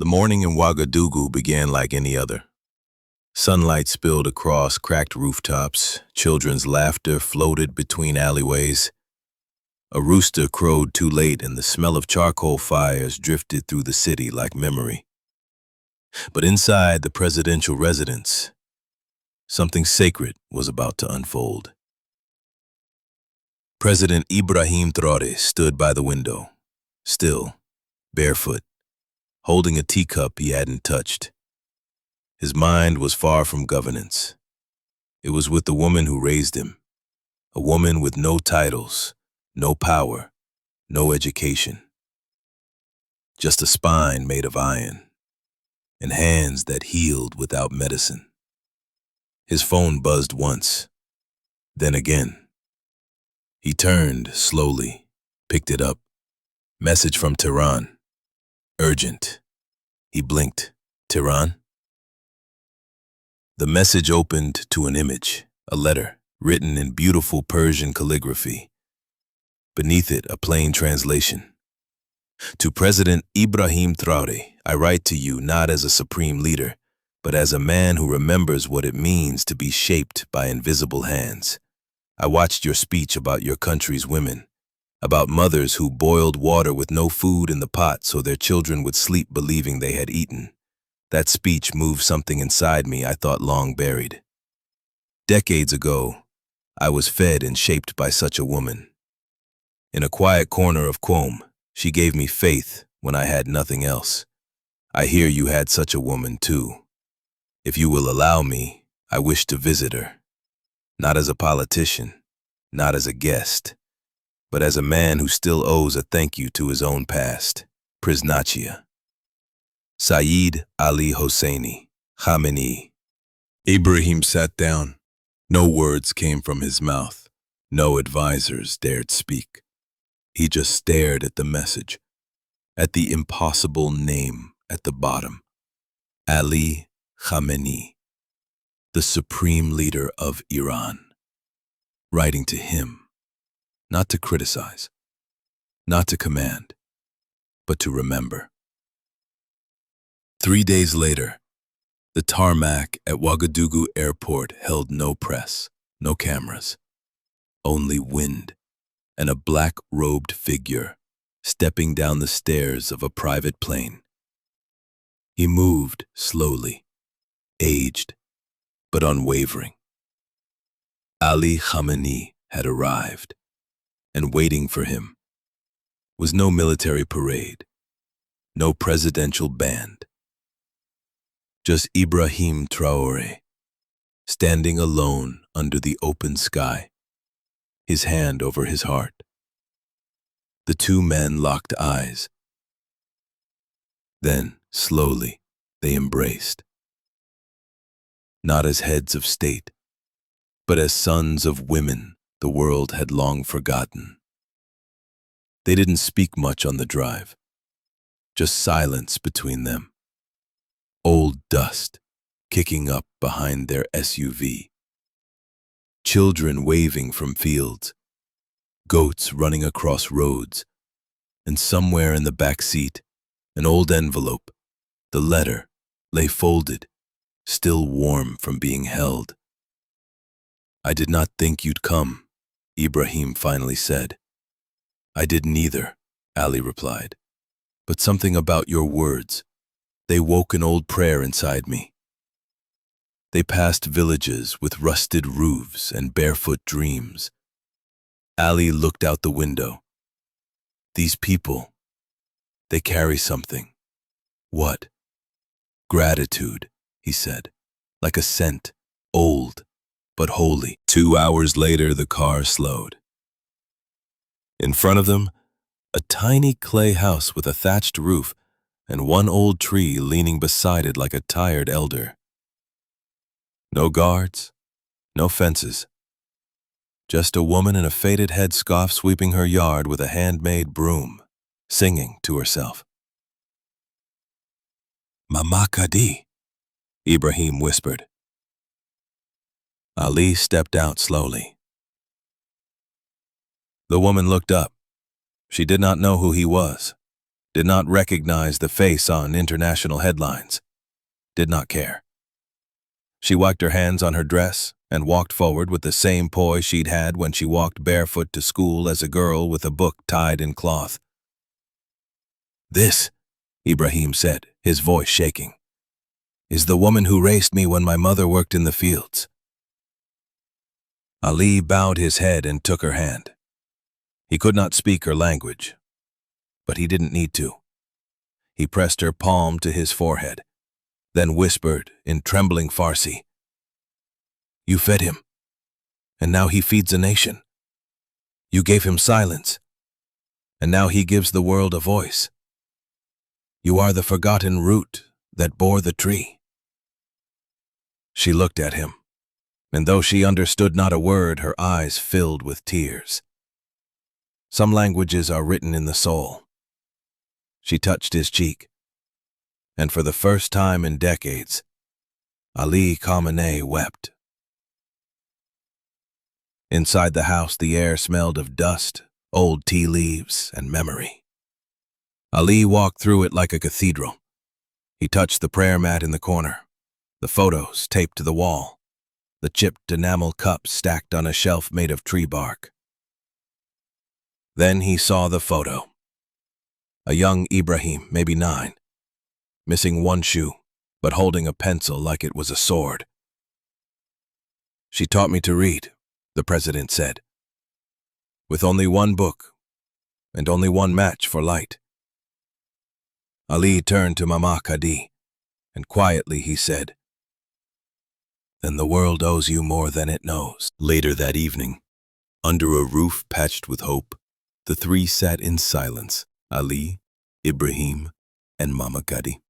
The morning in Ouagadougou began like any other. Sunlight spilled across cracked rooftops, children's laughter floated between alleyways. A rooster crowed too late and the smell of charcoal fires drifted through the city like memory. But inside the presidential residence, something sacred was about to unfold. President Ibrahim Traoré stood by the window, still, barefoot, holding a teacup he hadn't touched. His mind was far from governance. It was with the woman who raised him, a woman with no titles, no power, no education. Just a spine made of iron, and hands that healed without medicine. His phone buzzed once, then again. He turned slowly, picked it up. Message from Tehran. Urgent. He blinked. Tehran? The message opened to an image, a letter, written in beautiful Persian calligraphy. Beneath it, a plain translation. To President Ibrahim Traoré, I write to you not as a supreme leader, but as a man who remembers what it means to be shaped by invisible hands. I watched your speech about your country's women, about mothers who boiled water with no food in the pot so their children would sleep believing they had eaten. That speech moved something inside me I thought long buried. Decades ago, I was fed and shaped by such a woman. In a quiet corner of Qom, she gave me faith when I had nothing else. I hear you had such a woman too. If you will allow me, I wish to visit her. Not as a politician, not as a guest, but as a man who still owes a thank you to his own past. Prisnachia. Sayyid Ali Khamenei. Ibrahim sat down. No words came from his mouth. No advisors dared speak. He just stared at the message, at the impossible name at the bottom. Ali Khamenei, the Supreme Leader of Iran. Writing to him, not to criticize, not to command, but to remember. 3 days later, the tarmac at Ouagadougou airport held no press, no cameras, only wind and a black-robed figure stepping down the stairs of a private plane. He moved slowly, aged, but unwavering. Ali Khamenei had arrived, and waiting for him was no military parade, no presidential band. Just Ibrahim Traoré, standing alone under the open sky, his hand over his heart. The two men locked eyes. Then, slowly, they embraced. Not as heads of state, but as sons of women the world had long forgotten. They didn't speak much on the drive, just silence between them. Old dust kicking up behind their SUV. Children waving from fields, goats running across roads, and somewhere in the back seat, an old envelope, the letter, lay folded, still warm from being held. I did not think you'd come, Ibrahim finally said. I didn't either, Ali replied. But something about your words, they woke an old prayer inside me. They passed villages with rusted roofs and barefoot dreams. Ali looked out the window. These people, they carry something. What? Gratitude, he said, like a scent, old, but holy. 2 hours later, the car slowed. In front of them, a tiny clay house with a thatched roof and one old tree leaning beside it like a tired elder. No guards, no fences. Just a woman in a faded headscarf sweeping her yard with a handmade broom, singing to herself. Mama Kadi, Ibrahim whispered. Ali stepped out slowly. The woman looked up. She did not know who he was, did not recognize the face on international headlines, did not care. She wiped her hands on her dress and walked forward with the same poise she'd had when she walked barefoot to school as a girl with a book tied in cloth. "This," Ibrahim said, his voice shaking, "is the woman who raised me when my mother worked in the fields." Ali bowed his head and took her hand. He could not speak her language, but he didn't need to. He pressed her palm to his forehead, then whispered in trembling Farsi, "You fed him, and now he feeds a nation. You gave him silence, and now he gives the world a voice. You are the forgotten root that bore the tree." She looked at him, and though she understood not a word, her eyes filled with tears. Some languages are written in the soul. She touched his cheek, and for the first time in decades, Ali Khamenei wept. Inside the house, the air smelled of dust, old tea leaves, and memory. Ali walked through it like a cathedral. He touched the prayer mat in the corner, the photos taped to the wall, the chipped enamel cups stacked on a shelf made of tree bark. Then he saw the photo. A young Ibrahim, maybe 9, missing one shoe, but holding a pencil like it was a sword. "She taught me to read," the president said, "with only one book and only one match for light." Ali turned to Mama Kadi, and quietly he said, "Then the world owes you more than it knows." Later that evening, under a roof patched with hope, the three sat in silence, Ali, Ibrahim, and Mama Kadi.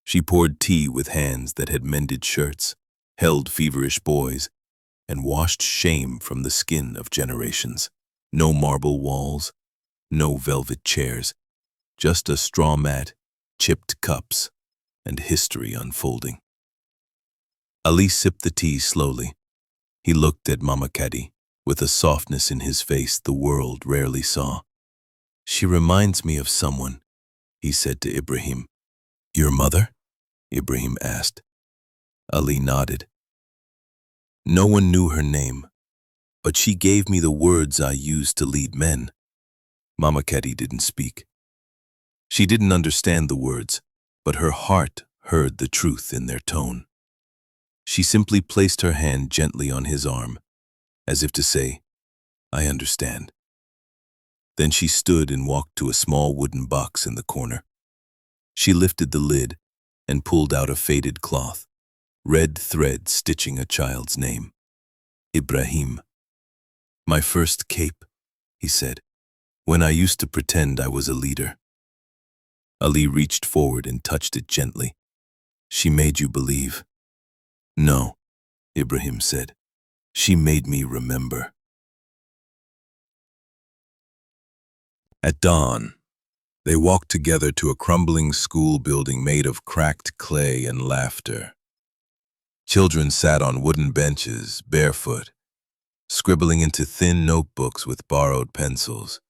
She poured tea with hands that had mended shirts, held feverish boys, and washed shame from the skin of generations. No marble walls, no velvet chairs, just a straw mat, chipped cups, and history unfolding. Ali sipped the tea slowly. He looked at Mama Kadi with a softness in his face the world rarely saw. "She reminds me of someone," he said to Ibrahim. "Your mother?" Ibrahim asked. Ali nodded. "No one knew her name, but she gave me the words I used to lead men." Mama Kadi didn't speak. She didn't understand the words, but her heart heard the truth in their tone. She simply placed her hand gently on his arm, as if to say, "I understand." Then she stood and walked to a small wooden box in the corner. She lifted the lid and pulled out a faded cloth, red thread stitching a child's name. "Ibrahim. My first cape," he said, "when I used to pretend I was a leader." Ali reached forward and touched it gently. "She made you believe." "No," Ibrahim said. "She made me remember." At dawn, they walked together to a crumbling school building made of cracked clay and laughter. Children sat on wooden benches, barefoot, scribbling into thin notebooks with borrowed pencils.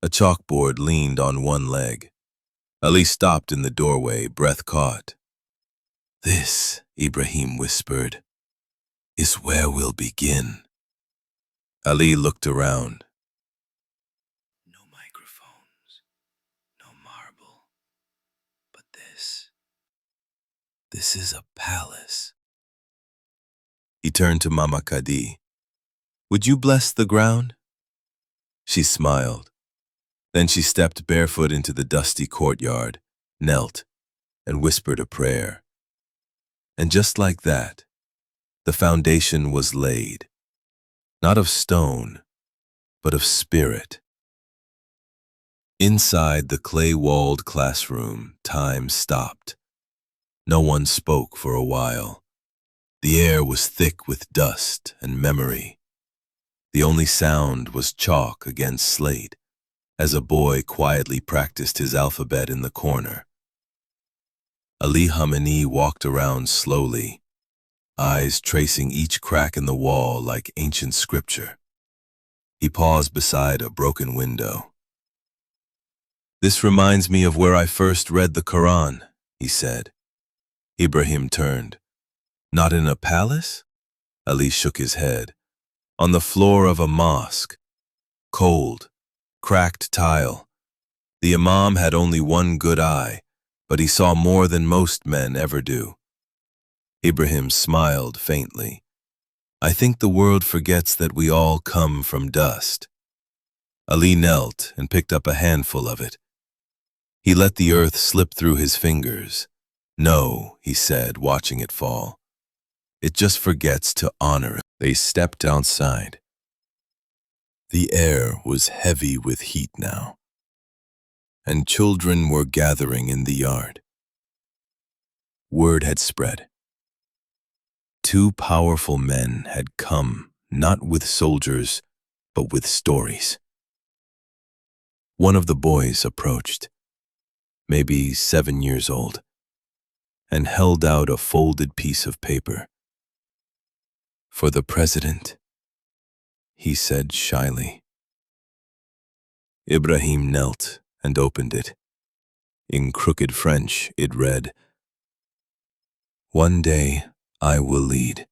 A chalkboard leaned on one leg. Ali stopped in the doorway, breath caught. "This," Ibrahim whispered, "is where we'll begin." Ali looked around. No microphones, no marble, but this is a palace. He turned to Mama Kadi. "Would you bless the ground?" She smiled. Then she stepped barefoot into the dusty courtyard, knelt, and whispered a prayer. And just like that, the foundation was laid, not of stone, but of spirit. Inside the clay-walled classroom, time stopped. No one spoke for a while. The air was thick with dust and memory. The only sound was chalk against slate, as a boy quietly practiced his alphabet in the corner. Ali Khamenei walked around slowly, eyes tracing each crack in the wall like ancient scripture. He paused beside a broken window. This reminds me of where I first read the Quran, he said. Ibrahim turned. Not in a palace? Ali shook his head. On the floor of a mosque. Cold, cracked tile. The imam had only one good eye, but he saw more than most men ever do. Ibrahim smiled faintly. I think the world forgets that we all come from dust. Ali knelt and picked up a handful of it. He let the earth slip through his fingers. No, he said, watching it fall. It just forgets to honor it. They stepped outside. The air was heavy with heat now, and children were gathering in the yard. Word had spread. Two powerful men had come, not with soldiers, but with stories. One of the boys approached, maybe 7 years old, and held out a folded piece of paper. For the president, he said shyly. Ibrahim knelt and opened it. In crooked French, it read, One day I will lead,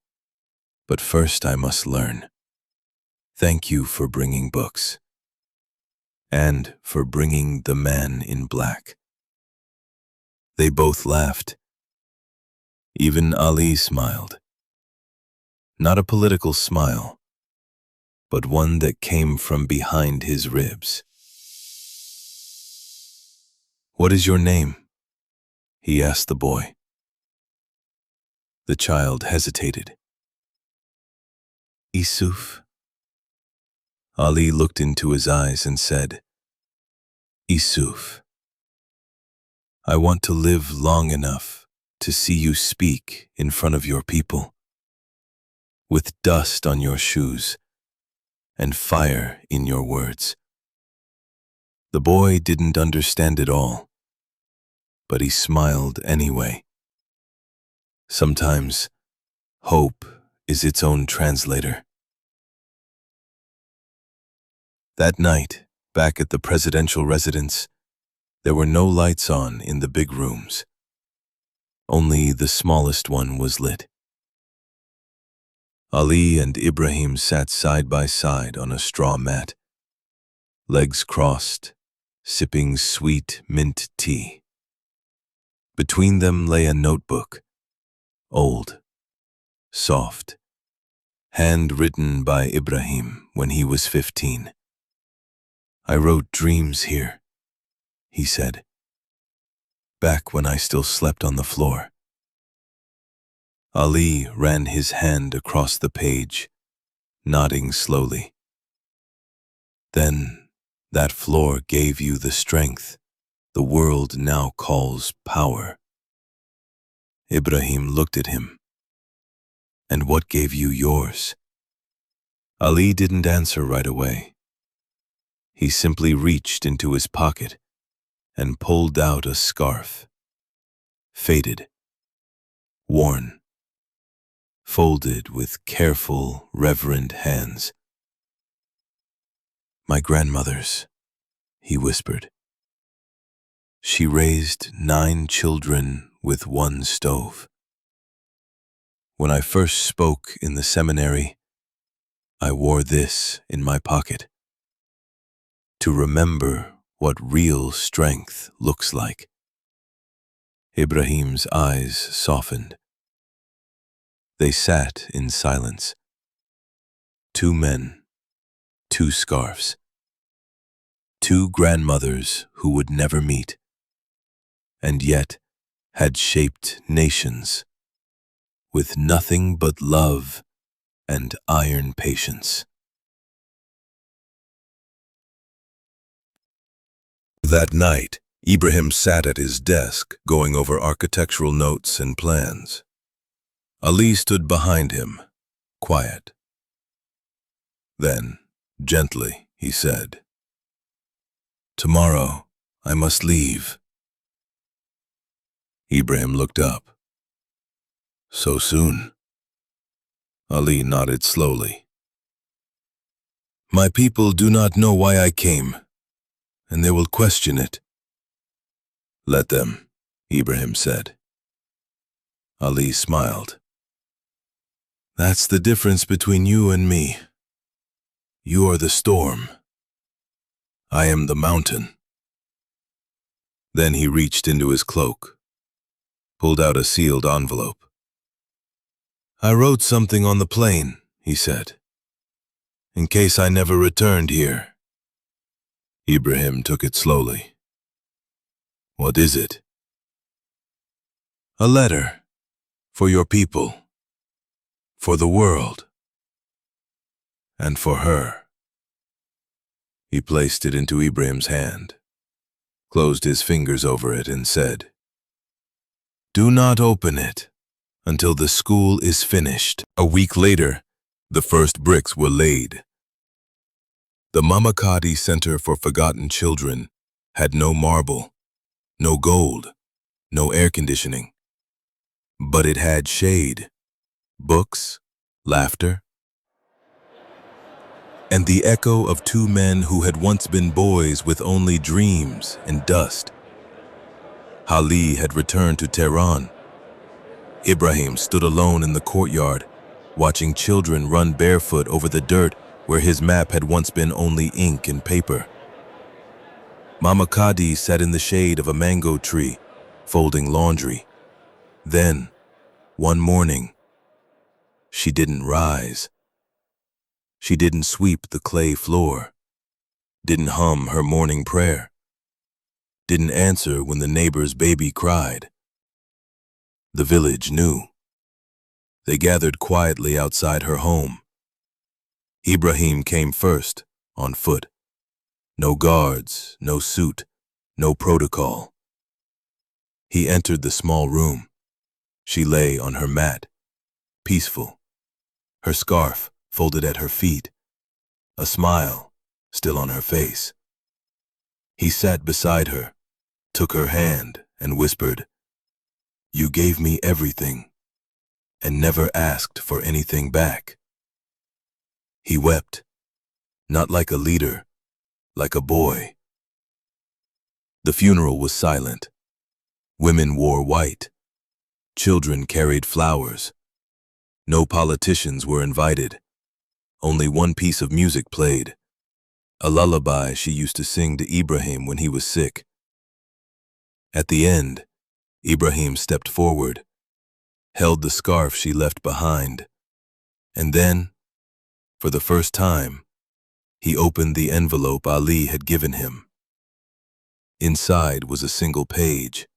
but first I must learn. Thank you for bringing books, and for bringing the man in black. They both laughed. Even Ali smiled. Not a political smile, but one that came from behind his ribs. What is your name? He asked the boy. The child hesitated. Isuf. Ali looked into his eyes and said, Isuf, I want to live long enough to see you speak in front of your people, with dust on your shoes and fire in your words. The boy didn't understand it all, but he smiled anyway. Sometimes, hope is its own translator. That night, back at the presidential residence, there were no lights on in the big rooms. Only the smallest one was lit. Ali and Ibrahim sat side by side on a straw mat, legs crossed, sipping sweet mint tea. Between them lay a notebook, old, soft, handwritten by Ibrahim when he was 15. I wrote dreams here, he said, back when I still slept on the floor. Ali ran his hand across the page, nodding slowly. Then that floor gave you the strength the world now calls power. Ibrahim looked at him. And what gave you yours? Ali didn't answer right away. He simply reached into his pocket and pulled out a scarf. Faded, worn, folded with careful, reverent hands. My grandmother's, he whispered. She raised 9 children with one stove. When I first spoke in the seminary, I wore this in my pocket, to remember what real strength looks like. Ibrahim's eyes softened. They sat in silence. 2 men, 2 scarves. 2 grandmothers who would never meet, and yet had shaped nations with nothing but love and iron patience. That night, Ibrahim sat at his desk going over architectural notes and plans. Ali stood behind him, quiet. Then, gently, he said, Tomorrow, I must leave. Ibrahim looked up. So soon? Ali nodded slowly. My people do not know why I came, and they will question it. Let them, Ibrahim said. Ali smiled. That's the difference between you and me. You are the storm. I am the mountain. Then he reached into his cloak, pulled out a sealed envelope. I wrote something on the plane, he said, in case I never returned here. Ibrahim took it slowly. What is it? A letter. For your people. For the world. And for her. He placed it into Ibrahim's hand, closed his fingers over it and said, Do not open it until the school is finished. A week later, the first bricks were laid. The Mama Kadi Center for Forgotten Children had no marble, no gold, no air conditioning. But it had shade, books, laughter, and the echo of two men who had once been boys with only dreams and dust. Ali had returned to Tehran. Ibrahim stood alone in the courtyard, watching children run barefoot over the dirt where his map had once been only ink and paper. Mama Kadi sat in the shade of a mango tree, folding laundry. Then, one morning, she didn't rise. She didn't sweep the clay floor, didn't hum her morning prayer, didn't answer when the neighbor's baby cried. The village knew. They gathered quietly outside her home. Ibrahim came first, on foot. No guards, no suit, no protocol. He entered the small room. She lay on her mat, peaceful, her scarf folded at her feet, a smile still on her face. He sat beside her, took her hand, and whispered, You gave me everything, and never asked for anything back. He wept, not like a leader, like a boy. The funeral was silent. Women wore white. Children carried flowers. No politicians were invited. Only one piece of music played, a lullaby she used to sing to Ibrahim when he was sick. At the end, Ibrahim stepped forward, held the scarf she left behind, and then, for the first time, he opened the envelope Ali had given him. Inside was a single page,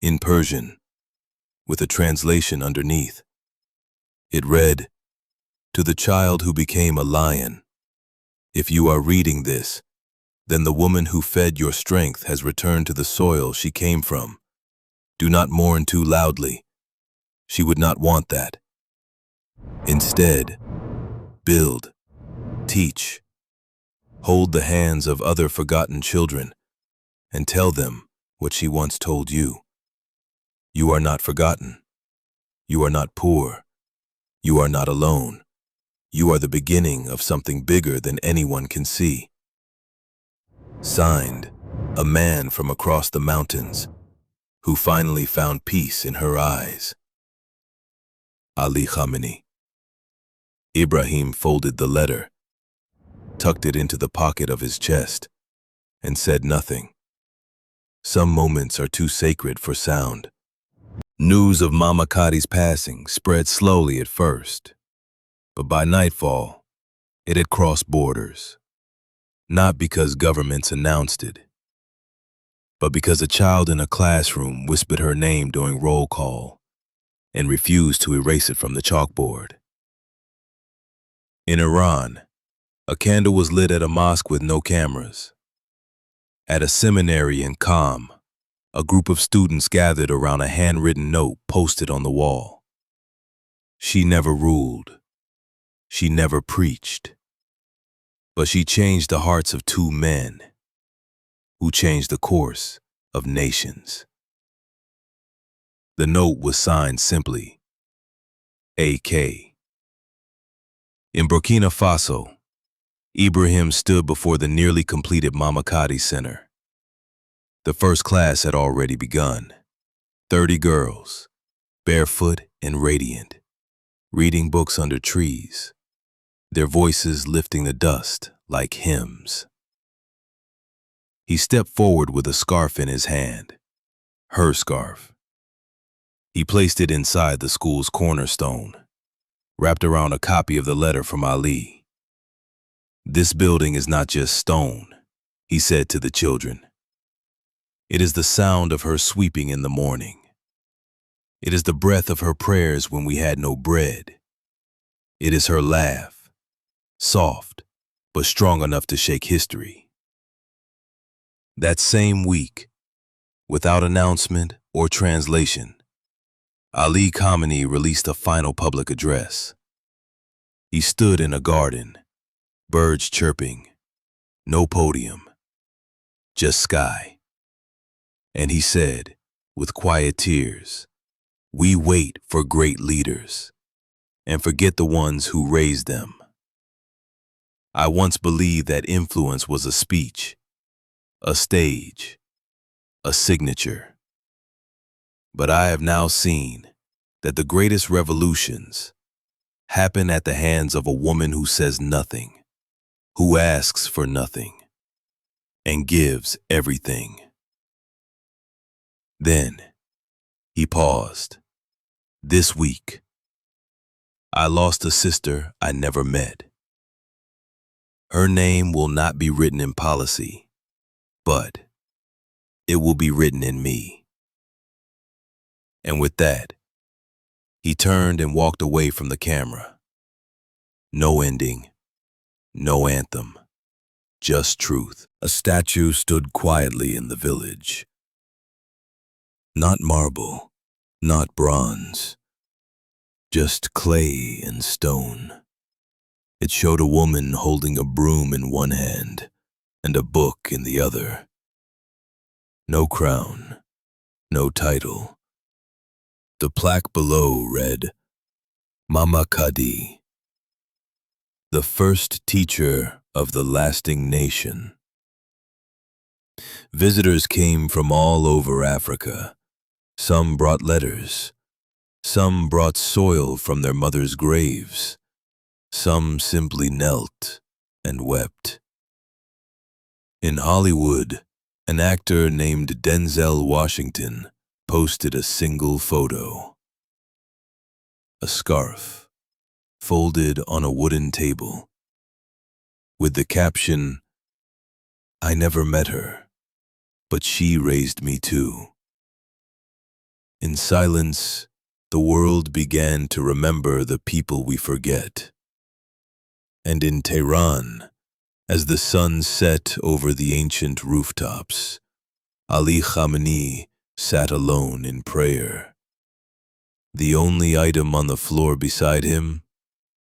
in Persian, with a translation underneath. It read, To the child who became a lion, if you are reading this, then the woman who fed your strength has returned to the soil she came from. Do not mourn too loudly. She would not want that. Instead, build, teach, hold the hands of other forgotten children, and tell them what she once told you. You are not forgotten. You are not poor. You are not alone. You are the beginning of something bigger than anyone can see. Signed, a man from across the mountains, who finally found peace in her eyes. Ali Khamenei. Ibrahim folded the letter, tucked it into the pocket of his chest, and said nothing. Some moments are too sacred for sound. News of Mama Kadi's passing spread slowly at first, but by nightfall, it had crossed borders. Not because governments announced it, but because a child in a classroom whispered her name during roll call and refused to erase it from the chalkboard. In Iran, a candle was lit at a mosque with no cameras. At a seminary in Qom, a group of students gathered around a handwritten note posted on the wall. She never ruled. She never preached. But she changed the hearts of two men who changed the course of nations. The note was signed simply, AK. In Burkina Faso, Ibrahim stood before the nearly completed Mama Kadi Center. The first class had already begun. 30 girls, barefoot and radiant, reading books under trees, their voices lifting the dust like hymns. He stepped forward with a scarf in his hand, her scarf. He placed it inside the school's cornerstone, wrapped around a copy of the letter from Ali. "This building is not just stone," he said to the children. "It is the sound of her sweeping in the morning. It is the breath of her prayers when we had no bread. It is her laugh, soft, but strong enough to shake history." That same week, without announcement or translation, Ali Khamenei released a final public address. He stood in a garden, birds chirping, no podium, just sky. And he said, with quiet tears, "We wait for great leaders and forget the ones who raised them. I once believed that influence was a speech, a stage, a signature. But I have now seen that the greatest revolutions happen at the hands of a woman who says nothing, who asks for nothing, and gives everything." Then he paused. "This week, I lost a sister I never met. Her name will not be written in policy, but it will be written in me." And with that, he turned and walked away from the camera. No ending, no anthem, just truth. A statue stood quietly in the village. Not marble, not bronze, just clay and stone. It showed a woman holding a broom in one hand and a book in the other. No crown, no title. The plaque below read, "Mama Kadi, the first teacher of the lasting nation." Visitors came from all over Africa. Some brought letters. Some brought soil from their mothers' graves. Some simply knelt and wept. In Hollywood, an actor named Denzel Washington posted a single photo. A scarf, folded on a wooden table, with the caption, "I never met her, but she raised me too." In silence, the world began to remember the people we forget. And in Tehran, as the sun set over the ancient rooftops, Ali Khamenei sat alone in prayer. The only item on the floor beside him,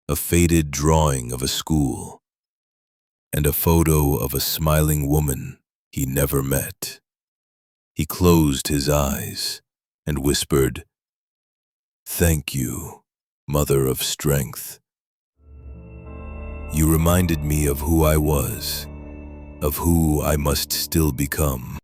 a faded drawing of a school, and a photo of a smiling woman he never met. He closed his eyes and whispered, "Thank you, Mother of Strength. You reminded me of who I was, of who I must still become."